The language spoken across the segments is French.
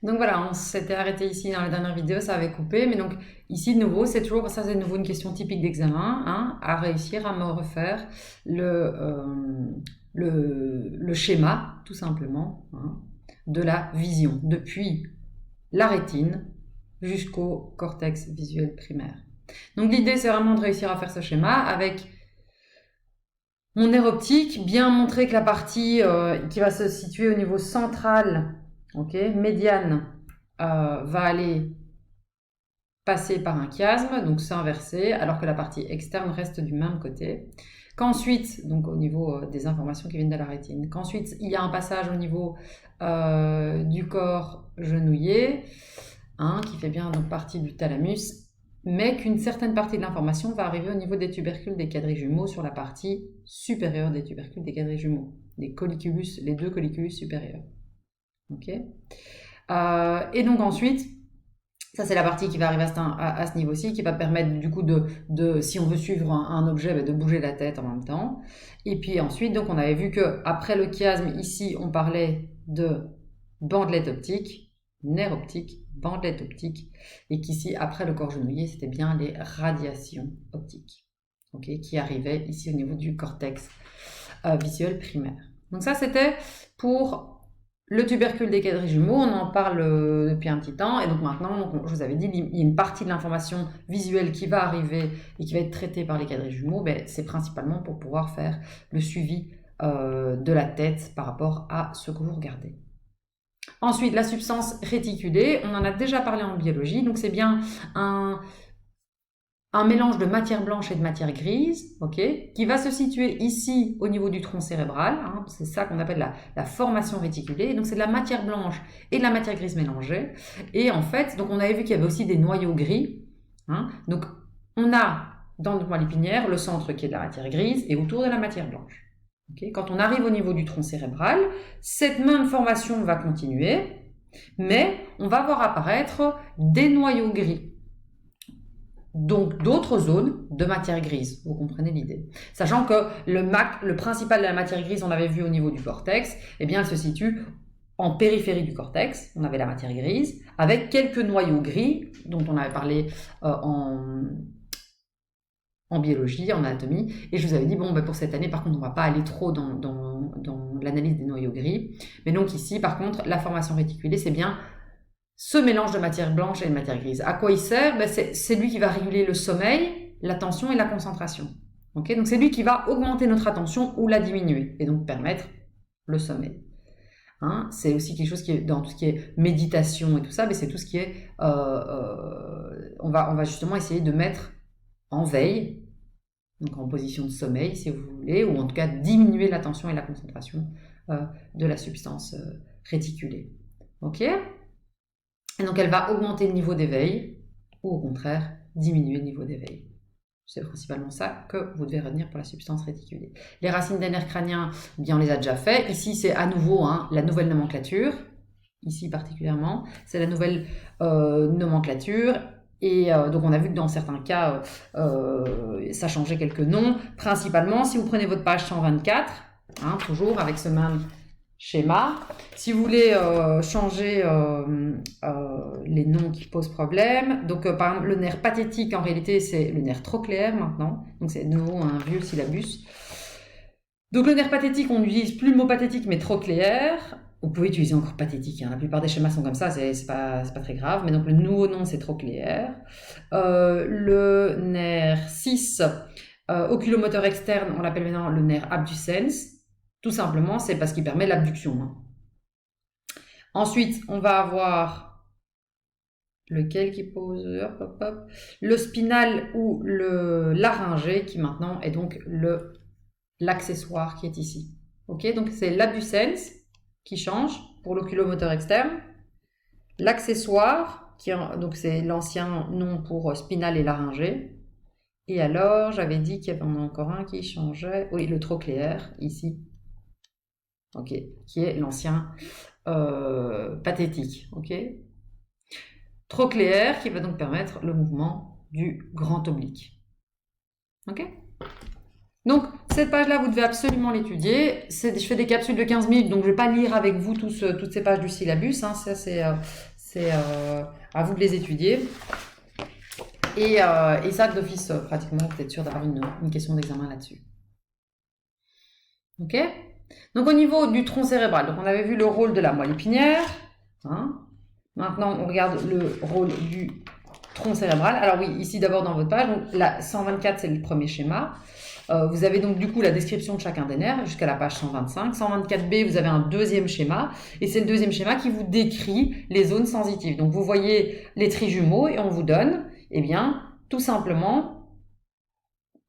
Donc voilà, on s'était arrêté ici dans la dernière vidéo, ça avait coupé, mais donc ici de nouveau, c'est toujours, ça c'est de nouveau une question typique d'examen, hein, à réussir à me refaire le schéma, tout simplement, hein, de la vision, depuis la rétine jusqu'au cortex visuel primaire. Donc l'idée c'est vraiment de réussir à faire ce schéma avec mon nerf optique, bien montrer que la partie qui va se situer au niveau central, médiane, va aller passer par un chiasme, donc s'inverser, alors que la partie externe reste du même côté. Qu'ensuite, donc au niveau des informations qui viennent de la rétine, qu'ensuite il y a un passage au niveau du corps genouillé, hein, qui fait bien donc partie du thalamus, mais qu'une certaine partie de l'information va arriver au niveau des tubercules des quadrijumeaux sur la partie supérieure des tubercules des quadrijumeaux, les colliculus, les deux colliculus supérieurs. Et donc ensuite, ça c'est la partie qui va arriver à ce niveau-ci, qui va permettre du coup si on veut suivre un objet, de bouger la tête en même temps. Et puis ensuite, donc on avait vu que après le chiasme, ici on parlait de bandelette optique, nerf optique, bandelette optique, et qu'ici après le corps genouillé, c'était bien les radiations optiques, qui arrivaient ici au niveau du cortex visuel primaire. Donc ça c'était pour le tubercule des quadrijumeaux, on en parle depuis un petit temps, et donc maintenant, je vous avais dit, il y a une partie de l'information visuelle qui va arriver et qui va être traitée par les quadrijumeaux, c'est principalement pour pouvoir faire le suivi de la tête par rapport à ce que vous regardez. Ensuite, la substance réticulée, on en a déjà parlé en biologie, donc c'est bien un mélange de matière blanche et de matière grise, qui va se situer ici au niveau du tronc cérébral, hein, c'est ça qu'on appelle la formation réticulée, donc c'est de la matière blanche et de la matière grise mélangée, et en fait, donc on avait vu qu'il y avait aussi des noyaux gris, hein, donc on a dans le moelle épinière le centre qui est de la matière grise et autour de la matière blanche. Quand on arrive au niveau du tronc cérébral, cette même formation va continuer, mais on va voir apparaître des noyaux gris. Donc d'autres zones de matière grise, vous comprenez l'idée. Sachant que le principal de la matière grise, on l'avait vu au niveau du cortex, elle se situe en périphérie du cortex, on avait la matière grise, avec quelques noyaux gris, dont on avait parlé en biologie, en anatomie, et je vous avais dit, pour cette année, par contre, on ne va pas aller trop dans l'analyse des noyaux gris, mais donc ici, par contre, la formation réticulée, c'est bien ce mélange de matière blanche et de matière grise. À quoi il sert? C'est lui qui va réguler le sommeil, l'attention et la concentration. Donc c'est lui qui va augmenter notre attention ou la diminuer, et donc permettre le sommeil. Hein, c'est aussi quelque chose qui est dans tout ce qui est méditation et tout ça, mais c'est tout ce qui est... on va justement essayer de mettre en veille, donc en position de sommeil si vous voulez, ou en tout cas diminuer l'attention et la concentration de la substance réticulée. Et donc elle va augmenter le niveau d'éveil, ou au contraire diminuer le niveau d'éveil. C'est principalement ça que vous devez retenir pour la substance réticulée. Les racines des nerfs crâniens, on les a déjà fait. Ici, c'est à nouveau la nouvelle nomenclature. Ici particulièrement, c'est la nouvelle nomenclature. Et donc on a vu que dans certains cas, ça changeait quelques noms. Principalement, si vous prenez votre page 124, toujours avec ce même schéma. Si vous voulez changer les noms qui posent problème, donc par exemple le nerf pathétique en réalité c'est le nerf trochléaire maintenant, donc c'est de nouveau un vieux syllabus. Donc le nerf pathétique, on n'utilise plus le mot pathétique mais trochléaire. Vous pouvez utiliser encore pathétique, la plupart des schémas sont comme ça, c'est pas très grave, mais donc le nouveau nom c'est trochléaire. Le nerf 6, oculomoteur externe, on l'appelle maintenant le nerf abducens. Tout simplement, c'est parce qu'il permet l'abduction. Ensuite, on va avoir lequel qui pose le spinal ou le laryngé qui maintenant est donc l'accessoire qui est ici. Donc c'est l'abducens qui change pour l'oculomoteur externe. L'accessoire, donc c'est l'ancien nom pour spinal et laryngé. Et alors, j'avais dit qu'il y avait encore un qui changeait. Oui, le trochléaire, ici. Qui est l'ancien pathétique. Trochléaire qui va donc permettre le mouvement du grand oblique. Donc, cette page-là, vous devez absolument l'étudier. Je fais des capsules de 15 minutes, donc je ne vais pas lire avec vous toutes ces pages du syllabus. Ça, C'est à vous de les étudier. Et ça, d'office, pratiquement, vous êtes sûr d'avoir une question d'examen là-dessus. Ok? Donc, au niveau du tronc cérébral, donc on avait vu le rôle de la moelle épinière. Hein. Maintenant, on regarde le rôle du tronc cérébral. Alors oui, ici d'abord dans votre page, donc la 124, c'est le premier schéma. Vous avez donc du coup la description de chacun des nerfs jusqu'à la page 125. 124b, vous avez un deuxième schéma. Et c'est le deuxième schéma qui vous décrit les zones sensitives. Donc vous voyez les trijumeaux et on vous donne, eh bien, tout simplement,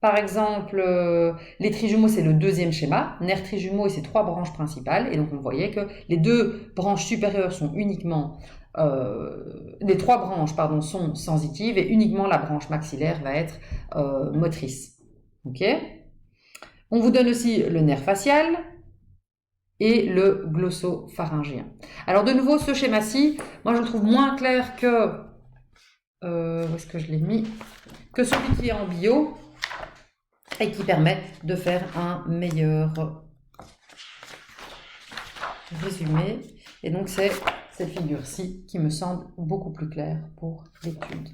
par exemple, les trijumeaux, c'est le deuxième schéma. Nerfs trijumeaux et ses 3 branches principales. Et donc on voyait que les 2 branches supérieures sont uniquement... les 3 branches pardon, sont sensitives et uniquement la branche maxillaire va être motrice. Ok. On vous donne aussi le nerf facial et le glossopharyngien. Alors de nouveau, ce schéma-ci, moi je le trouve moins clair que... où est-ce que je l'ai mis? Que celui qui est en bio et qui permet de faire un meilleur résumé. Et donc c'est cette figure-ci qui me semble beaucoup plus claire pour l'étude.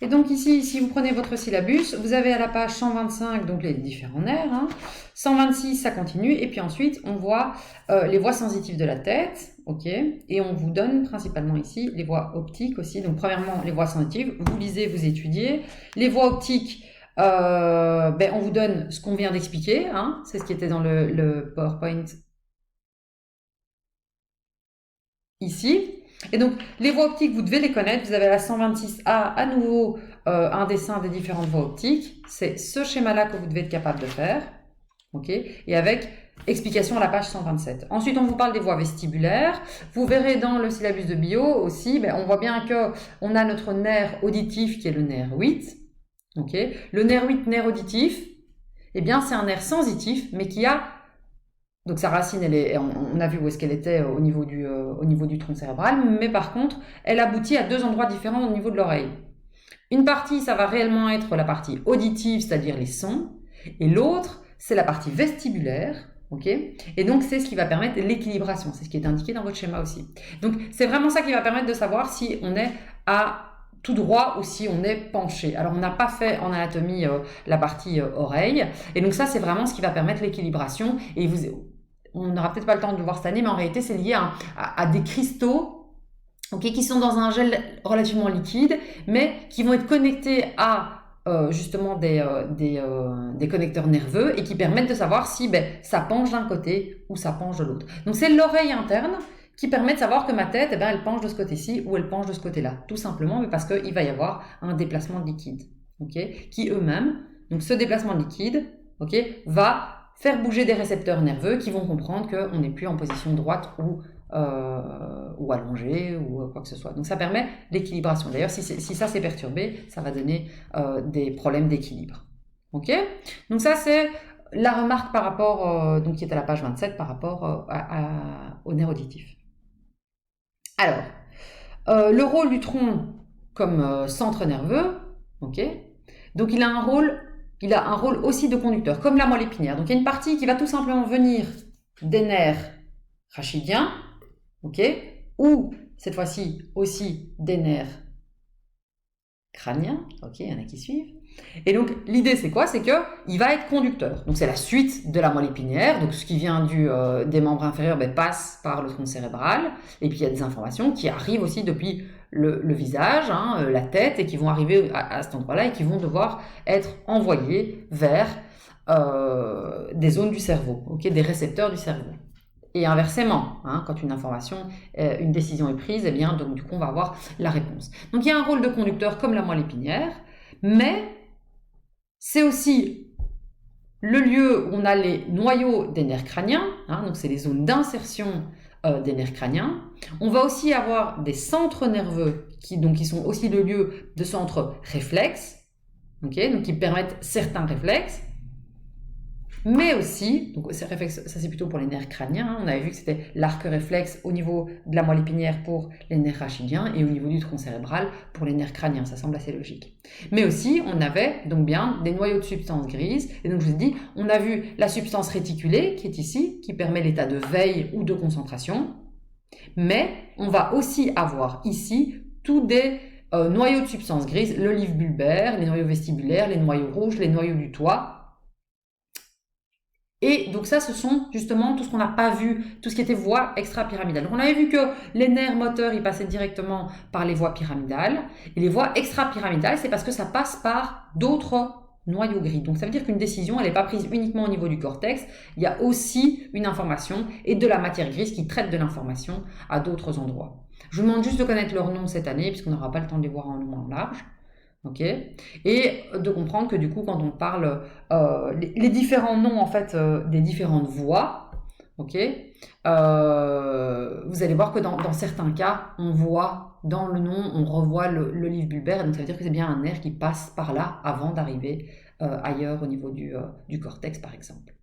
Et donc ici, si vous prenez votre syllabus, vous avez à la page 125 donc les différents nerfs, hein. 126 ça continue, et puis ensuite on voit les voies sensitives de la tête, ok, et on vous donne principalement ici les voies optiques aussi. Donc premièrement les voies sensitives, vous lisez, vous étudiez. Les voies optiques, on vous donne ce qu'on vient d'expliquer, hein. C'est ce qui était dans le PowerPoint ici. Et donc, les voies optiques, vous devez les connaître. Vous avez la 126A, à nouveau, un dessin des différentes voies optiques. C'est ce schéma-là que vous devez être capable de faire. Ok. Et avec explication à la page 127. Ensuite, on vous parle des voies vestibulaires. Vous verrez dans le syllabus de bio aussi, on voit bien qu'on a notre nerf auditif qui est le nerf 8. Ok. Le nerf 8, nerf auditif, eh bien, c'est un nerf sensitif, mais qui a... Donc sa racine, on a vu où est-ce qu'elle était au niveau du tronc cérébral, mais par contre, elle aboutit à 2 endroits différents au niveau de l'oreille. Une partie, ça va réellement être la partie auditive, c'est-à-dire les sons, et l'autre, c'est la partie vestibulaire, ok. Et donc c'est ce qui va permettre l'équilibration, c'est ce qui est indiqué dans votre schéma aussi. Donc c'est vraiment ça qui va permettre de savoir si on est à tout droit ou si on est penché. Alors on n'a pas fait en anatomie la partie oreille, et donc ça c'est vraiment ce qui va permettre l'équilibration. Et on n'aura peut-être pas le temps de le voir cette année, mais en réalité c'est lié à des cristaux, okay, qui sont dans un gel relativement liquide, mais qui vont être connectés à justement des connecteurs nerveux et qui permettent de savoir si ça penche d'un côté ou ça penche de l'autre. Donc c'est l'oreille interne qui permet de savoir que ma tête, elle penche de ce côté-ci ou elle penche de ce côté-là. Tout simplement, mais parce qu'il va y avoir un déplacement de liquide, okay, qui eux-mêmes, donc ce déplacement de liquide, okay, va faire bouger des récepteurs nerveux qui vont comprendre qu'on n'est plus en position droite ou allongé ou quoi que ce soit. Donc ça permet l'équilibration. D'ailleurs, si ça c'est perturbé, ça va donner des problèmes d'équilibre. Ok. Donc ça c'est la remarque par rapport, donc qui est à la page 27 par rapport au nerf auditif. Alors, le rôle du tronc comme centre nerveux, ok. Donc il a un rôle aussi de conducteur, comme la moelle épinière. Donc il y a une partie qui va tout simplement venir des nerfs rachidiens, ok, ou cette fois-ci aussi des nerfs crâniens, ok, il y en a qui suivent. Et donc l'idée c'est quoi? C'est qu'il va être conducteur. Donc c'est la suite de la moelle épinière. Donc ce qui vient des membres inférieurs passe par le tronc cérébral. Et puis il y a des informations qui arrivent aussi depuis le visage, hein, la tête, et qui vont arriver à cet endroit-là et qui vont devoir être envoyées vers des zones du cerveau, okay, des récepteurs du cerveau. Et inversement, hein, quand une décision est prise, eh bien, donc, du coup, on va avoir la réponse. Donc, il y a un rôle de conducteur comme la moelle épinière, mais c'est aussi le lieu où on a les noyaux des nerfs crâniens, hein, donc c'est les zones d'insertion des nerfs crâniens. On va aussi avoir des centres nerveux qui sont aussi le lieu de centres réflexes, okay, donc qui permettent certains réflexes. Mais aussi, donc ces réflexes, ça c'est plutôt pour les nerfs crâniens, hein. On avait vu que c'était l'arc réflexe au niveau de la moelle épinière pour les nerfs rachidiens et au niveau du tronc cérébral pour les nerfs crâniens, ça semble assez logique. Mais aussi, on avait donc bien des noyaux de substance grise, et donc je vous ai dit, on a vu la substance réticulée qui est ici, qui permet l'état de veille ou de concentration. Mais on va aussi avoir ici tous des noyaux de substances grises, l'olive bulbaire, les noyaux vestibulaires, les noyaux rouges, les noyaux du toit. Et donc ça, ce sont justement tout ce qu'on n'a pas vu, tout ce qui était voie extra-pyramidale. Donc on avait vu que les nerfs moteurs, ils passaient directement par les voies pyramidales. Et les voies extra-pyramidales, c'est parce que ça passe par d'autres noyaux gris. Donc ça veut dire qu'une décision, elle n'est pas prise uniquement au niveau du cortex. Il y a aussi une information et de la matière grise qui traite de l'information à d'autres endroits. Je vous demande juste de connaître leurs noms cette année, puisqu'on n'aura pas le temps de les voir en long et en large. Okay. Et de comprendre que du coup, quand on parle les différents noms en fait des différentes voies, vous allez voir que dans certains cas, on voit dans le nom, on revoit l'olive bulbaire, donc ça veut dire que c'est bien un nerf qui passe par là avant d'arriver ailleurs au niveau du cortex par exemple.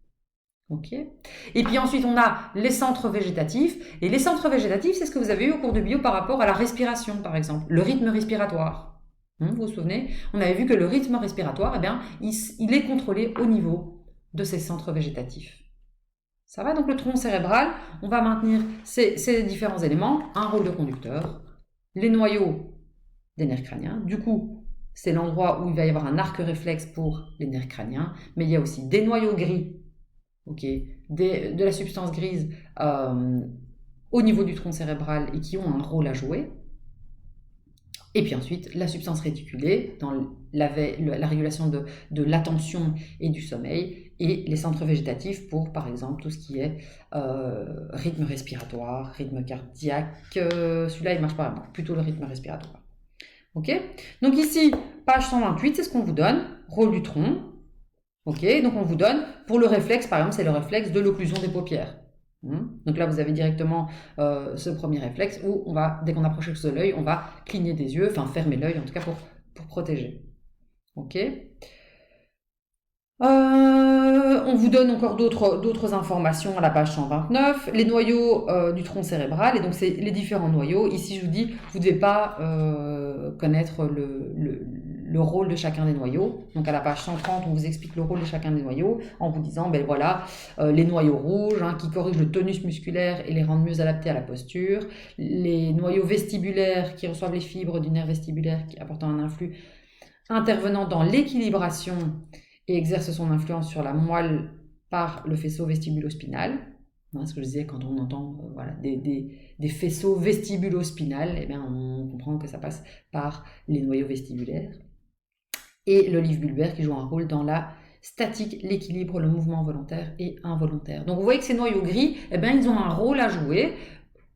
Okay. Et puis ensuite, on a les centres végétatifs. Et les centres végétatifs, c'est ce que vous avez eu au cours de bio par rapport à la respiration par exemple, le rythme respiratoire. Vous vous souvenez, on avait vu que le rythme respiratoire, eh bien, il est contrôlé au niveau de ces centres végétatifs. Ça va, donc le tronc cérébral, on va maintenir ces différents éléments, un rôle de conducteur, les noyaux des nerfs crâniens. Du coup, c'est l'endroit où il va y avoir un arc réflexe pour les nerfs crâniens, mais il y a aussi des noyaux gris, de la substance grise au niveau du tronc cérébral et qui ont un rôle à jouer. Et puis ensuite, la substance réticulée dans la régulation de l'attention et du sommeil, et les centres végétatifs pour, par exemple, tout ce qui est rythme respiratoire, rythme cardiaque. Celui-là, il ne marche pas vraiment, plutôt le rythme respiratoire. Ok. Donc ici, page 128, c'est ce qu'on vous donne, rôle du tronc. Ok. Donc on vous donne, pour le réflexe, par exemple, c'est le réflexe de l'occlusion des paupières. Donc là, vous avez directement ce premier réflexe où on va, dès qu'on approche de l'œil, on va cligner des yeux, enfin fermer l'œil en tout cas pour protéger. Ok. On vous donne encore d'autres informations à la page 129, les noyaux du tronc cérébral, et donc c'est les différents noyaux. Ici, je vous dis, vous ne devez pas connaître le rôle de chacun des noyaux. Donc à la page 130, on vous explique le rôle de chacun des noyaux en vous disant, ben voilà, les noyaux rouges qui corrigent le tonus musculaire et les rendent mieux adaptés à la posture, les noyaux vestibulaires qui reçoivent les fibres du nerf vestibulaire apportant un influx intervenant dans l'équilibration et exerce son influence sur la moelle par le faisceau vestibulo-spinal. Ce que je disais, quand on entend des faisceaux vestibulo-spinal, eh bien, on comprend que ça passe par les noyaux vestibulaires. Et l'olive bulbaire qui joue un rôle dans la statique, l'équilibre, le mouvement volontaire et involontaire. Donc vous voyez que ces noyaux gris, eh bien, ils ont un rôle à jouer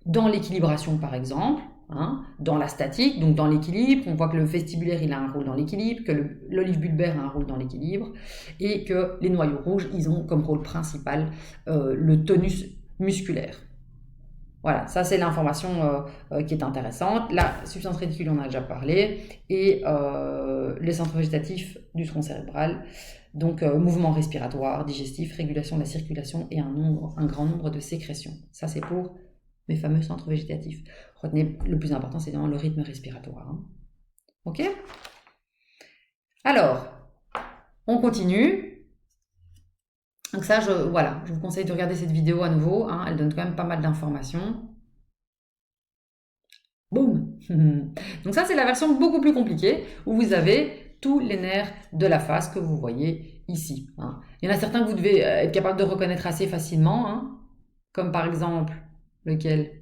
dans l'équilibration par exemple, dans la statique, donc dans l'équilibre. On voit que le vestibulaire il a un rôle dans l'équilibre, que l'olive bulbaire a un rôle dans l'équilibre, et que les noyaux rouges, ils ont comme rôle principal le tonus musculaire. Voilà, ça c'est l'information qui est intéressante. La substance réticulée, on en a déjà parlé, et les centres végétatifs du tronc cérébral, donc mouvement respiratoire, digestif, régulation de la circulation et un grand nombre de sécrétions. Ça c'est pour mes fameux centres végétatifs. Retenez, le plus important, c'est vraiment le rythme respiratoire. Ok? Alors, on continue. Donc ça, je vous conseille de regarder cette vidéo à nouveau. Elle donne quand même pas mal d'informations. Boum! Donc ça, c'est la version beaucoup plus compliquée, où vous avez tous les nerfs de la face que vous voyez ici. Il y en a certains que vous devez être capable de reconnaître assez facilement, comme par exemple, lequel?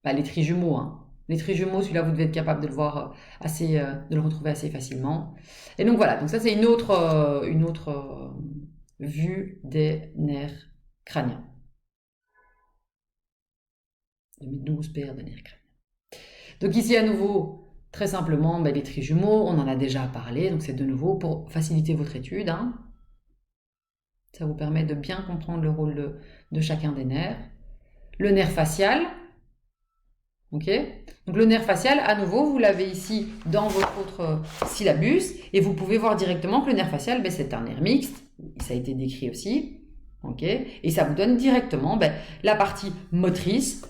Les trijumeaux. Les trijumeaux, celui-là, vous devez être capable de le voir de le retrouver assez facilement. Et donc voilà, donc ça c'est une autre vue des nerfs crâniens. De mes 12 paires de nerfs crâniens. Donc ici à nouveau, très simplement, les trijumeaux, on en a déjà parlé, donc c'est de nouveau pour faciliter votre étude. Ça vous permet de bien comprendre le rôle de chacun des nerfs. Le nerf facial. Ok. Donc le nerf facial, à nouveau, vous l'avez ici dans votre autre syllabus, et vous pouvez voir directement que le nerf facial, c'est un nerf mixte, ça a été décrit aussi, ok, et ça vous donne directement la partie motrice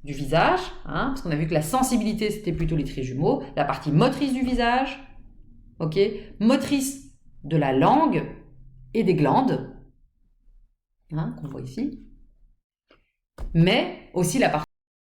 du visage, parce qu'on a vu que la sensibilité c'était plutôt les trijumeaux, la partie motrice du visage, ok, motrice de la langue et des glandes, qu'on voit ici. mais aussi la partie